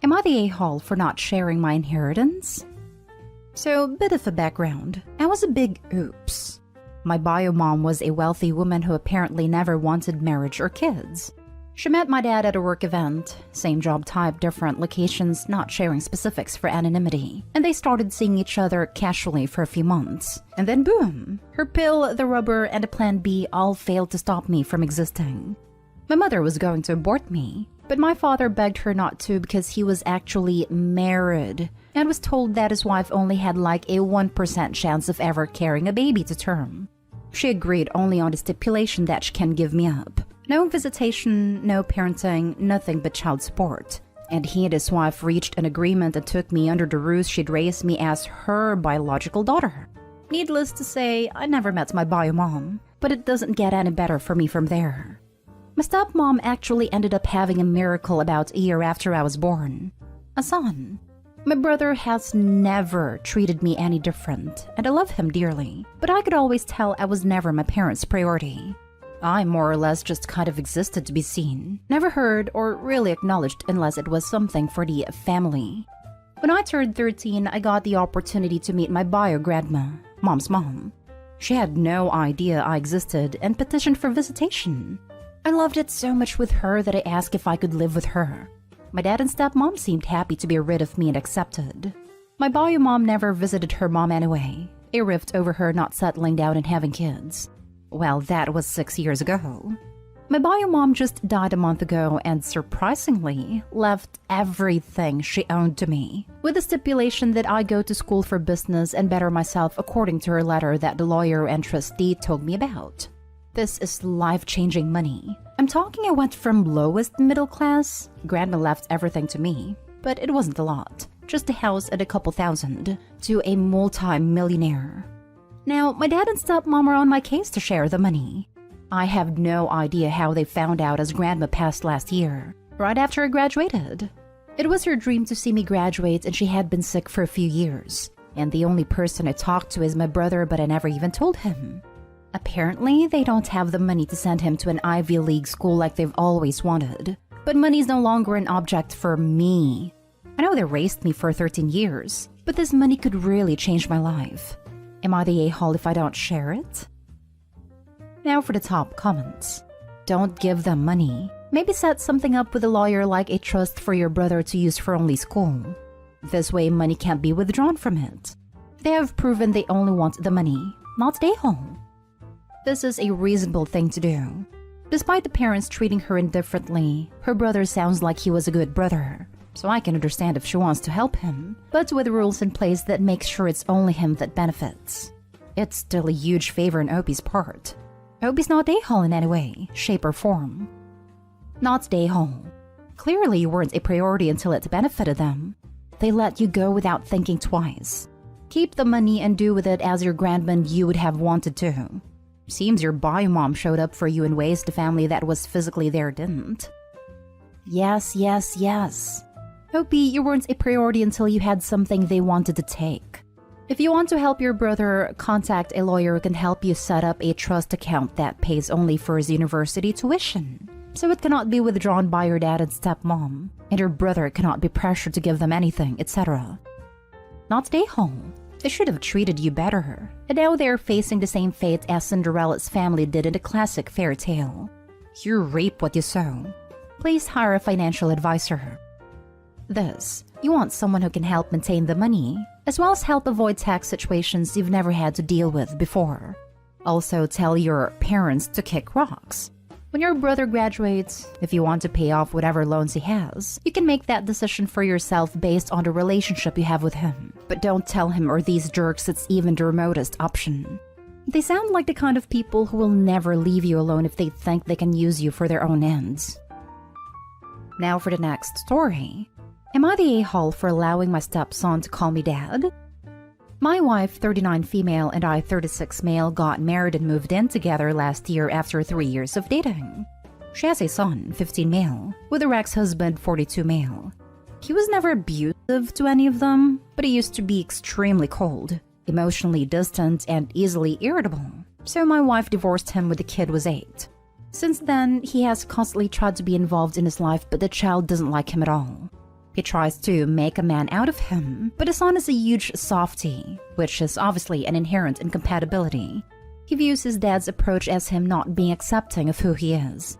Am I the a-hole for not sharing my inheritance? So, bit of a background. I was a big oops. My bio mom was a wealthy woman who apparently never wanted marriage or kids. She met my dad at a work event, same job type, different locations, not sharing specifics for anonymity, and they started seeing each other casually for a few months. And then boom! Her pill, the rubber, and a plan B all failed to stop me from existing. My mother was going to abort me, but my father begged her not to because he was actually married and was told that his wife only had like a 1% chance of ever carrying a baby to term. She agreed only on the stipulation that she can give me up. No visitation, no parenting, nothing but child support. And he and his wife reached an agreement and took me under the ruse she'd raise me as her biological daughter. Needless to say, I never met my bio mom, but it doesn't get any better for me from there. My stepmom actually ended up having a miracle about a year after I was born. A son. My brother has never treated me any different, and I love him dearly, but I could always tell I was never my parents' priority. I more or less just kind of existed to be seen, never heard or really acknowledged unless it was something for the family. When I turned 13, I got the opportunity to meet my bio grandma, mom's mom. She had no idea I existed and petitioned for visitation. I loved it so much with her that I asked if I could live with her. My dad and stepmom seemed happy to be rid of me and accepted. My bio mom never visited her mom anyway, a rift over her not settling down and having kids. Well, that was 6 years ago. My bio mom just died a month ago and surprisingly left everything she owned to me, with the stipulation that I go to school for business and better myself according to her letter that the lawyer and trustee told me about. This is life-changing money. I'm talking I went from lowest middle class, grandma left everything to me, but it wasn't a lot, just a house and a couple thousand, to a multi-millionaire. Now, my dad and stepmom are on my case to share the money. I have no idea how they found out as grandma passed last year, right after I graduated. It was her dream to see me graduate and she had been sick for a few years. And the only person I talked to is my brother, but I never even told him. Apparently, they don't have the money to send him to an Ivy League school like they've always wanted. But money's no longer an object for me. I know they raised me for 13 years, but this money could really change my life. Am I the a-hole if I don't share it? Now for the top comments. Don't give them money. Maybe set something up with a lawyer like a trust for your brother to use for only school. This way money can't be withdrawn from it. They have proven they only want the money, not the a-hole. This is a reasonable thing to do. Despite the parents treating her indifferently, her brother sounds like he was a good brother. So I can understand if she wants to help him, but with rules in place that make sure it's only him that benefits. It's still a huge favor on Opie's part. Opie's not a-hole in any way, shape or form. Not a-hole. Clearly you weren't a priority until it benefited them. They let you go without thinking twice. Keep the money and do with it as your grandma you would have wanted to. Seems your bio mom showed up for you in ways the family that was physically there didn't. Yes, yes, yes. Opie, you weren't a priority until you had something they wanted to take. If you want to help your brother, contact a lawyer who can help you set up a trust account that pays only for his university tuition, so it cannot be withdrawn by your dad and stepmom, and your brother cannot be pressured to give them anything, etc. Not stay home. They should have treated you better, and now they are facing the same fate as Cinderella's family did in the classic fairy tale. You reap what you sow. Please hire a financial advisor. This, you want someone who can help maintain the money, as well as help avoid tax situations you've never had to deal with before. Also, tell your parents to kick rocks. When your brother graduates, if you want to pay off whatever loans he has, you can make that decision for yourself based on the relationship you have with him. But don't tell him or these jerks it's even the remotest option. They sound like the kind of people who will never leave you alone if they think they can use you for their own ends. Now for the next story. Am I the a-hole for allowing my stepson to call me dad? My wife, 39 female, and I, 36 male, got married and moved in together last year after 3 years of dating. She has a son, 15 male, with her ex-husband, 42 male. He was never abusive to any of them, but he used to be extremely cold, emotionally distant, and easily irritable. So my wife divorced him when the kid was 8. Since then, he has constantly tried to be involved in his life, but the child doesn't like him at all. He tries to make a man out of him, but his son is a huge softie, which is obviously an inherent incompatibility. He views his dad's approach as him not being accepting of who he is.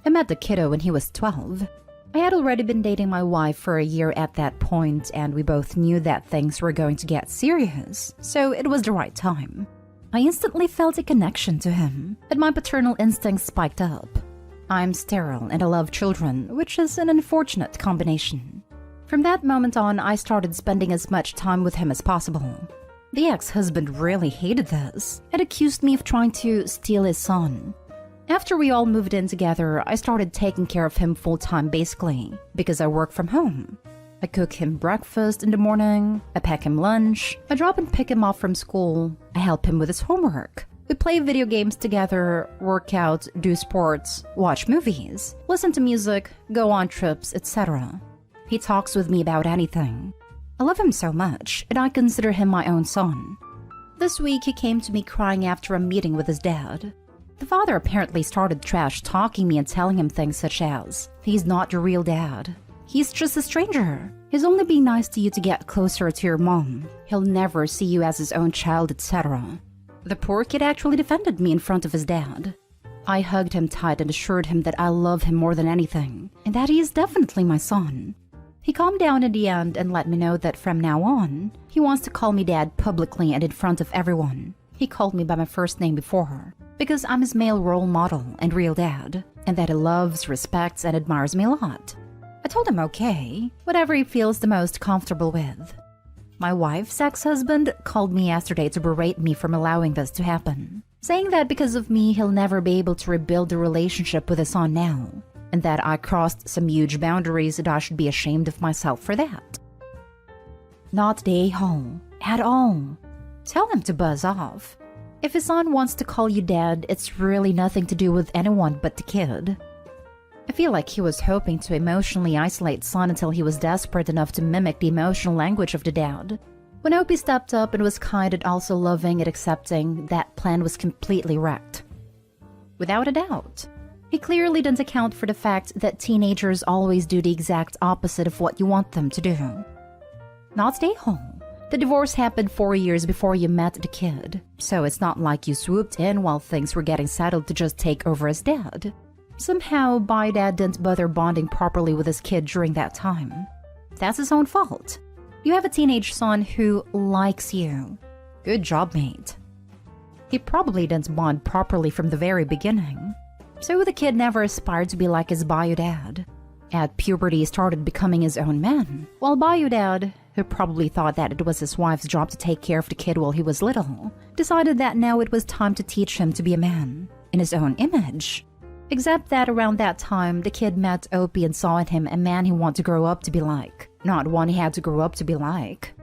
I met the kiddo when he was 12. I had already been dating my wife for a year at that point, and we both knew that things were going to get serious, so it was the right time. I instantly felt a connection to him, and my paternal instincts spiked up. I'm sterile and I love children, which is an unfortunate combination. From that moment on, I started spending as much time with him as possible. The ex-husband really hated this and accused me of trying to steal his son. After we all moved in together, I started taking care of him full-time basically, because I work from home. I cook him breakfast in the morning, I pack him lunch, I drop and pick him off from school, I help him with his homework. We play video games together, work out, do sports, watch movies, listen to music, go on trips, etc. He talks with me about anything. I love him so much, and I consider him my own son. This week, he came to me crying after a meeting with his dad. The father apparently started trash-talking me and telling him things such as, he's not your real dad. He's just a stranger. He's only being nice to you to get closer to your mom. He'll never see you as his own child, etc. The poor kid actually defended me in front of his dad. I hugged him tight and assured him that I love him more than anything, and that he is definitely my son. He calmed down in the end and let me know that from now on, he wants to call me dad publicly and in front of everyone. He called me by my first name before, because I'm his male role model and real dad, and that he loves, respects, and admires me a lot. I told him okay, whatever he feels the most comfortable with. My wife's ex-husband called me yesterday to berate me for allowing this to happen, saying that because of me he'll never be able to rebuild the relationship with his son now, and that I crossed some huge boundaries and I should be ashamed of myself for that. Not the a-hole, at all. Tell him to buzz off. If his son wants to call you dad, it's really nothing to do with anyone but the kid. I feel like he was hoping to emotionally isolate son until he was desperate enough to mimic the emotional language of the dad. When Opie stepped up and was kind and also loving and accepting, that plan was completely wrecked. Without a doubt. He clearly didn't account for the fact that teenagers always do the exact opposite of what you want them to do. Not stay home. The divorce happened 4 years before you met the kid, so it's not like you swooped in while things were getting settled to just take over as dad. Somehow, Dad didn't bother bonding properly with his kid during that time. That's his own fault. You have a teenage son who likes you. Good job, mate. He probably didn't bond properly from the very beginning, so the kid never aspired to be like his bio dad. At puberty, he started becoming his own man, while bio dad, who probably thought that it was his wife's job to take care of the kid while he was little, decided that now it was time to teach him to be a man, in his own image. Except that around that time, the kid met Opie and saw in him a man he wanted to grow up to be like, not one he had to grow up to be like.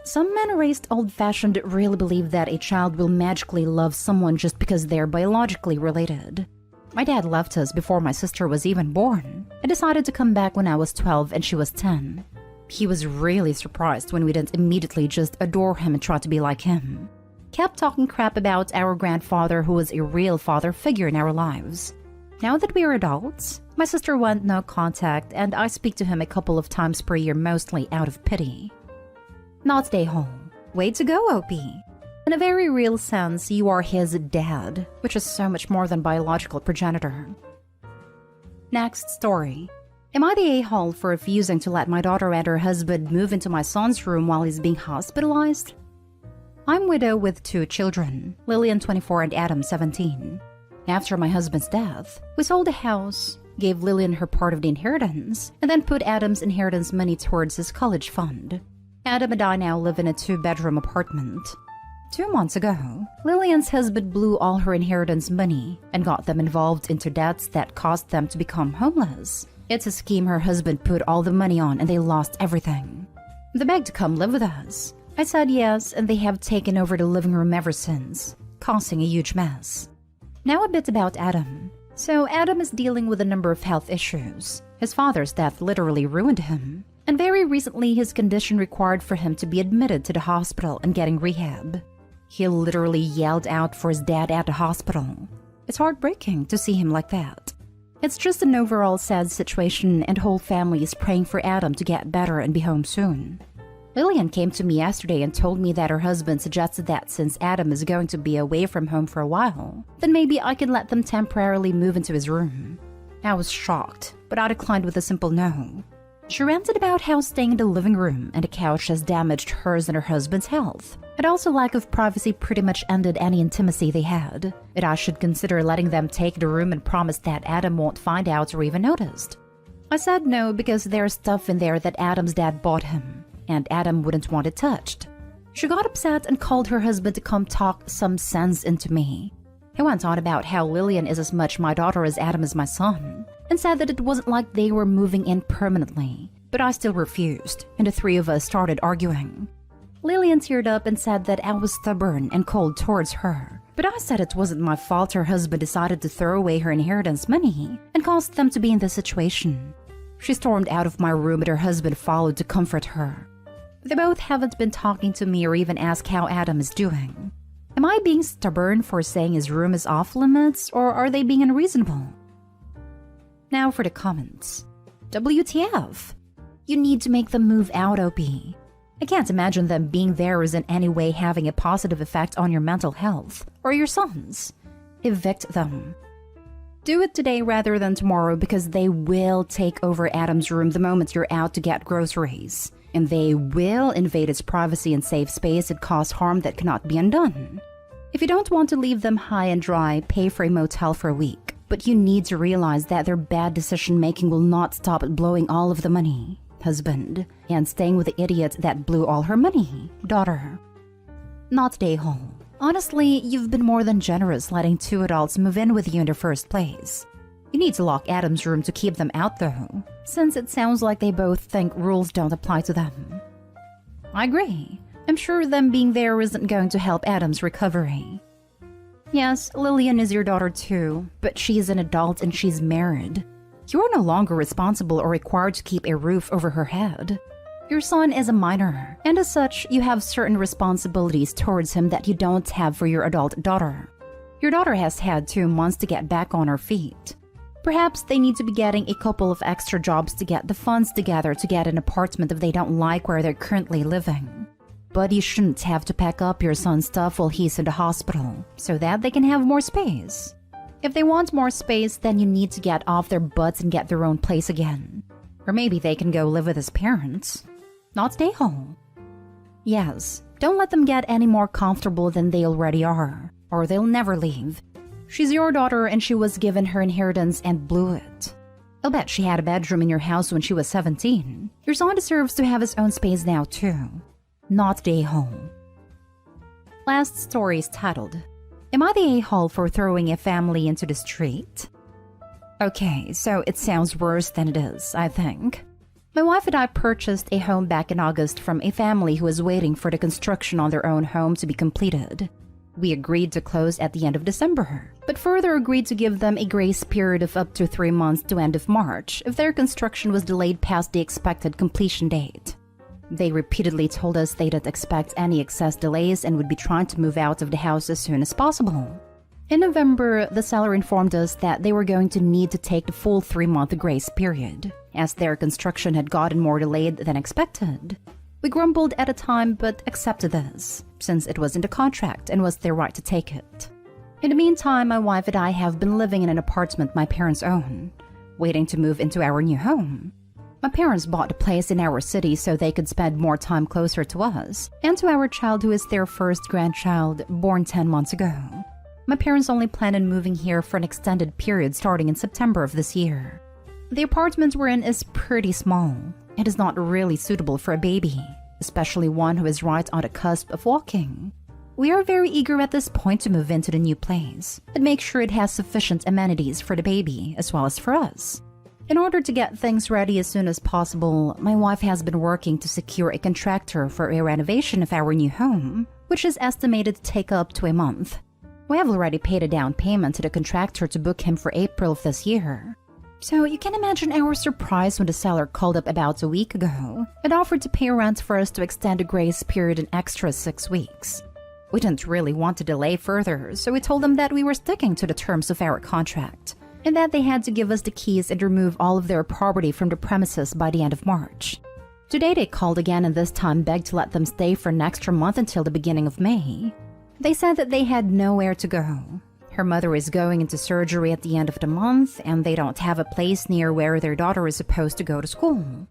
Some men raised old-fashioned really believe that a child will magically love someone just because they're biologically related. My dad left us before my sister was even born, and decided to come back when I was 12 and she was 10. He was really surprised when we didn't immediately just adore him and try to be like him. Kept talking crap about our grandfather who was a real father figure in our lives. Now that we are adults, my sister wants no contact and I speak to him a couple of times per year mostly out of pity. Not stay home. Way to go, Opie. In a very real sense, you are his dad, which is so much more than biological progenitor. Next story. Am I the a-hole for refusing to let my daughter and her husband move into my son's room while he's being hospitalized? I'm widow with 2 children, Lillian 24 and Adam 17. After my husband's death, we sold the house, gave Lillian her part of the inheritance, and then put Adam's inheritance money towards his college fund. Adam and I now live in a 2-bedroom apartment. 2 months ago, Lillian's husband blew all her inheritance money and got them involved into debts that caused them to become homeless. It's a scheme her husband put all the money on and they lost everything. They begged to come live with us. I said yes, and they have taken over the living room ever since, causing a huge mess. Now a bit about Adam. So Adam is dealing with a number of health issues. His father's death literally ruined him, and very recently his condition required for him to be admitted to the hospital and getting rehab. He literally yelled out for his dad at the hospital. It's heartbreaking to see him like that. It's just an overall sad situation and whole family is praying for Adam to get better and be home soon. Lillian came to me yesterday and told me that her husband suggested that since Adam is going to be away from home for a while, then maybe I could let them temporarily move into his room. I was shocked, but I declined with a simple no. She ranted about how staying in the living room and the couch has damaged hers and her husband's health, and also lack of privacy pretty much ended any intimacy they had, and I should consider letting them take the room and promise that Adam won't find out or even noticed. I said no because there's stuff in there that Adam's dad bought him, and Adam wouldn't want it touched. She got upset and called her husband to come talk some sense into me. He went on about how Lillian is as much my daughter as Adam is my son, and said that it wasn't like they were moving in permanently, but I still refused, and the three of us started arguing. Lillian teared up and said that I was stubborn and cold towards her, but I said it wasn't my fault her husband decided to throw away her inheritance money and caused them to be in this situation. She stormed out of my room and her husband followed to comfort her. They both haven't been talking to me or even asked how Adam is doing. Am I being stubborn for saying his room is off limits, or are they being unreasonable? Now for the comments. WTF? You need to make them move out, OP. I can't imagine them being there is in any way having a positive effect on your mental health, or your son's. Evict them. Do it today rather than tomorrow because they will take over Adam's room the moment you're out to get groceries. And they will invade his privacy and safe space and cause harm that cannot be undone. If you don't want to leave them high and dry, pay for a motel for a week. But you need to realize that their bad decision-making will not stop at blowing all of the money, husband, and staying with the idiot that blew all her money, daughter. Not day-hole. Honestly, you've been more than generous letting two adults move in with you in the first place. You need to lock Adam's room to keep them out though, since it sounds like they both think rules don't apply to them. I agree. I'm sure them being there isn't going to help Adam's recovery. Yes, Lillian is your daughter too, but she's an adult and she's married. You are no longer responsible or required to keep a roof over her head. Your son is a minor, and as such, you have certain responsibilities towards him that you don't have for your adult daughter. Your daughter has had 2 months to get back on her feet. Perhaps they need to be getting a couple of extra jobs to get the funds together to get an apartment if they don't like where they're currently living. But you shouldn't have to pack up your son's stuff while he's in the hospital, so that they can have more space. If they want more space, then you need to get off their butts and get their own place again. Or maybe they can go live with his parents. Not stay home. Yes, don't let them get any more comfortable than they already are, or they'll never leave. She's your daughter and she was given her inheritance and blew it. I'll bet she had a bedroom in your house when she was 17. Your son deserves to have his own space now too. Not stay home. Last story is titled, Am I the a-hole for throwing a family into the street? Okay, so it sounds worse than it is, I think. My wife and I purchased a home back in August from a family who was waiting for the construction on their own home to be completed. We agreed to close at the end of December, but further agreed to give them a grace period of up to 3 months to end of March if their construction was delayed past the expected completion date. They repeatedly told us they didn't expect any excess delays and would be trying to move out of the house as soon as possible. In November, the seller informed us that they were going to need to take the full 3-month grace period, as their construction had gotten more delayed than expected. We grumbled at the time but accepted this, since it was in the contract and was their right to take it. In the meantime, my wife and I have been living in an apartment my parents own, waiting to move into our new home. My parents bought a place in our city so they could spend more time closer to us and to our child who is their first grandchild, born 10 months ago. My parents only plan on moving here for an extended period starting in September of this year. The apartment we're in is pretty small. It is not really suitable for a baby, especially one who is right on the cusp of walking. We are very eager at this point to move into the new place and make sure it has sufficient amenities for the baby as well as for us. In order to get things ready as soon as possible, my wife has been working to secure a contractor for a renovation of our new home, which is estimated to take up to a month. We have already paid a down payment to the contractor to book him for April of this year. So you can imagine our surprise when the seller called up about a week ago and offered to pay rent for us to extend the grace period an extra 6 weeks. We didn't really want to delay further, so we told them that we were sticking to the terms of our contract. and that they had to give us the keys and remove all of their property from the premises by the end of March. Today they called again and this time begged to let them stay for an extra month until the beginning of May. They said that they had nowhere to go. Her mother is going into surgery at the end of the month and they don't have a place near where their daughter is supposed to go to school.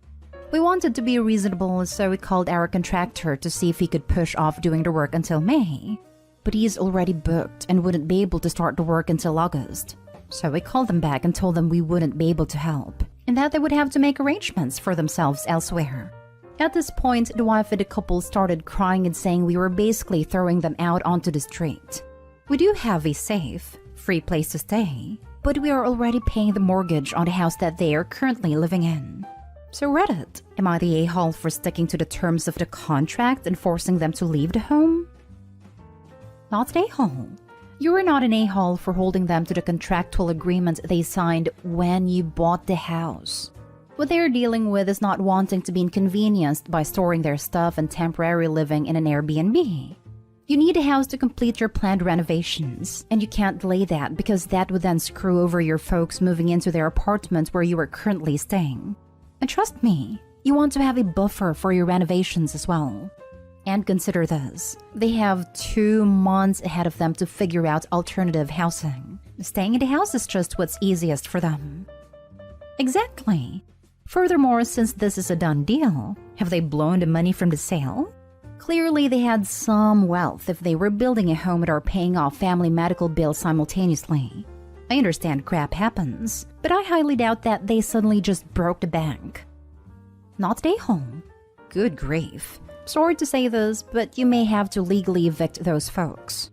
We wanted to be reasonable, so we called our contractor to see if he could push off doing the work until May. But he's already booked and wouldn't be able to start the work until August. So we called them back and told them we wouldn't be able to help, and that they would have to make arrangements for themselves elsewhere. At this point, the wife of the couple started crying and saying we were basically throwing them out onto the street. We do have a safe, free place to stay, but we are already paying the mortgage on the house that they are currently living in. So Reddit, am I the a-hole for sticking to the terms of the contract and forcing them to leave the home? Not an a-hole. You are not an a-hole for holding them to the contractual agreement they signed when you bought the house. What they're dealing with is not wanting to be inconvenienced by storing their stuff and temporarily living in an Airbnb. You need a house to complete your planned renovations, and you can't delay that because that would then screw over your folks moving into their apartment where you are currently staying. And trust me, you want to have a buffer for your renovations as well. And consider this, they have 2 months ahead of them to figure out alternative housing. Staying in the house is just what's easiest for them. Exactly. Furthermore, since this is a done deal, have they blown the money from the sale? Clearly they had some wealth if they were building a home and are paying off family medical bills simultaneously. I understand crap happens, but I highly doubt that they suddenly just broke the bank. Not a home. Good grief. Sorry to say this, but you may have to legally evict those folks.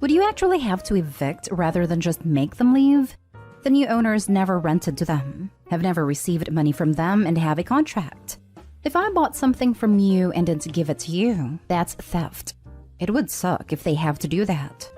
Would you actually have to evict rather than just make them leave? The new owners never rented to them, have never received money from them, and have a contract. If I bought something from you and didn't give it to you, that's theft. It would suck if they have to do that.